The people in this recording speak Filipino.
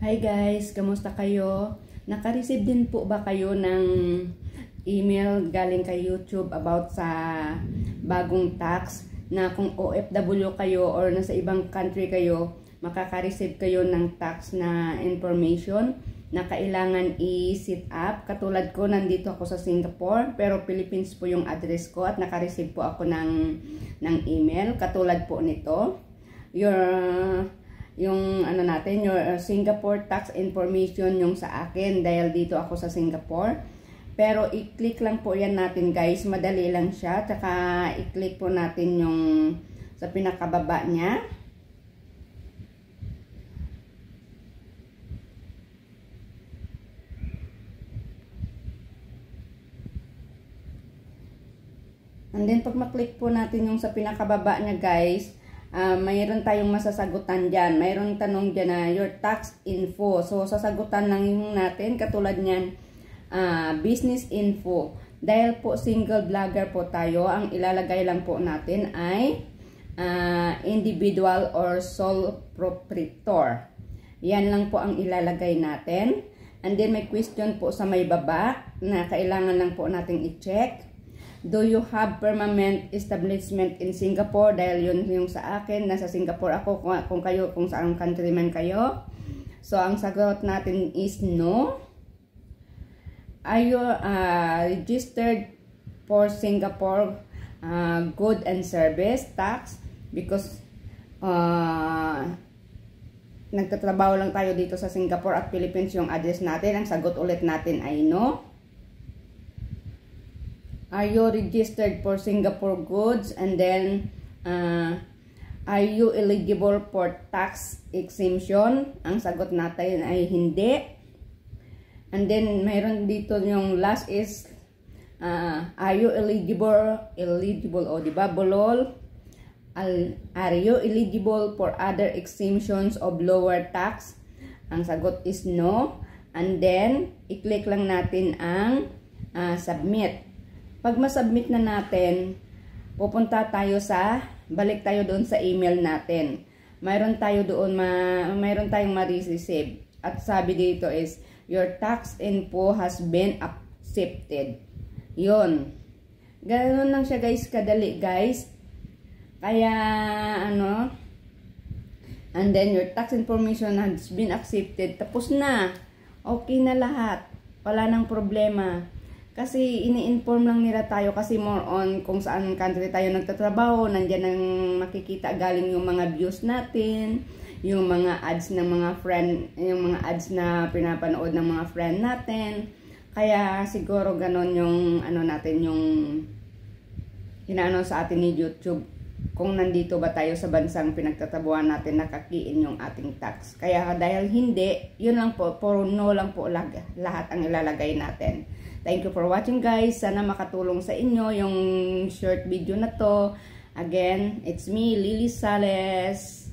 Hi guys, kamusta kayo? Naka-receive din po ba kayo ng email galing kay YouTube about sa bagong tax na kung OFW kayo or nasa ibang country kayo, makaka-receive kayo ng tax na information na kailangan i-set up. Katulad ko, nandito ako sa Singapore pero Philippines po yung address ko at naka-receive po ako ng email. Katulad po nito, yung Singapore tax information yung sa akin dahil dito ako sa Singapore. Pero i-click lang po yan natin guys, madali lang siya. Tsaka i-click po natin yung sa pinakababa niya. And then pag maklik po natin yung sa pinakababa niya guys, mayroon tayong masasagutan dyan. Mayroon tanong dyan na your tax info. So, sasagutan lang yung natin. Katulad niyan, business info. Dahil po single vlogger po tayo, ang ilalagay lang po natin ay individual or sole proprietor. Yan lang po ang ilalagay natin. And then may question po sa may baba na kailangan lang po nating i-check. Do you have permanent establishment in Singapore? Dahil yun yung sa akin, nasa Singapore ako, kung saan country man kayo. So, ang sagot natin is no. Are you registered for Singapore good and service tax? Because nagtatrabaho lang tayo dito sa Singapore at Philippines yung address natin. Ang sagot ulit natin ay no. Are you registered for Singapore goods? And then, are you eligible for tax exemption? Ang sagot natin ay hindi. And then, mayroon dito yung last is, are you eligible, o diba, bulol? Are you eligible for other exemptions of lower tax? Ang sagot is no. And then, i-click lang natin ang submit. Pag masubmit na natin, pupunta tayo balik tayo doon sa email natin. Mayroon tayong ma-receive. At sabi dito is, your tax info has been accepted. Yun. Ganoon lang siya guys, kadali guys. Kaya, and then your tax information has been accepted. Tapos na. Okay na lahat. Wala nang problema. Kasi ini-inform lang nila tayo kasi more on kung saan country tayo nagtatrabaho. Nandiyan ang makikita galing yung mga views natin, yung mga ads ng mga friend, yung mga ads na pinapanood ng mga friend natin. Kaya siguro ganon yung natin, yung inaano sa atin ni YouTube. Kung nandito ba tayo sa bansang pinagtatabuhan natin, nakakiin yung ating tax. Kaya dahil hindi, yun lang po, puro no lang po lahat ang ilalagay natin. Thank you for watching guys. Sana makatulong sa inyo yung short video na to. Again, it's me, Lily Sales.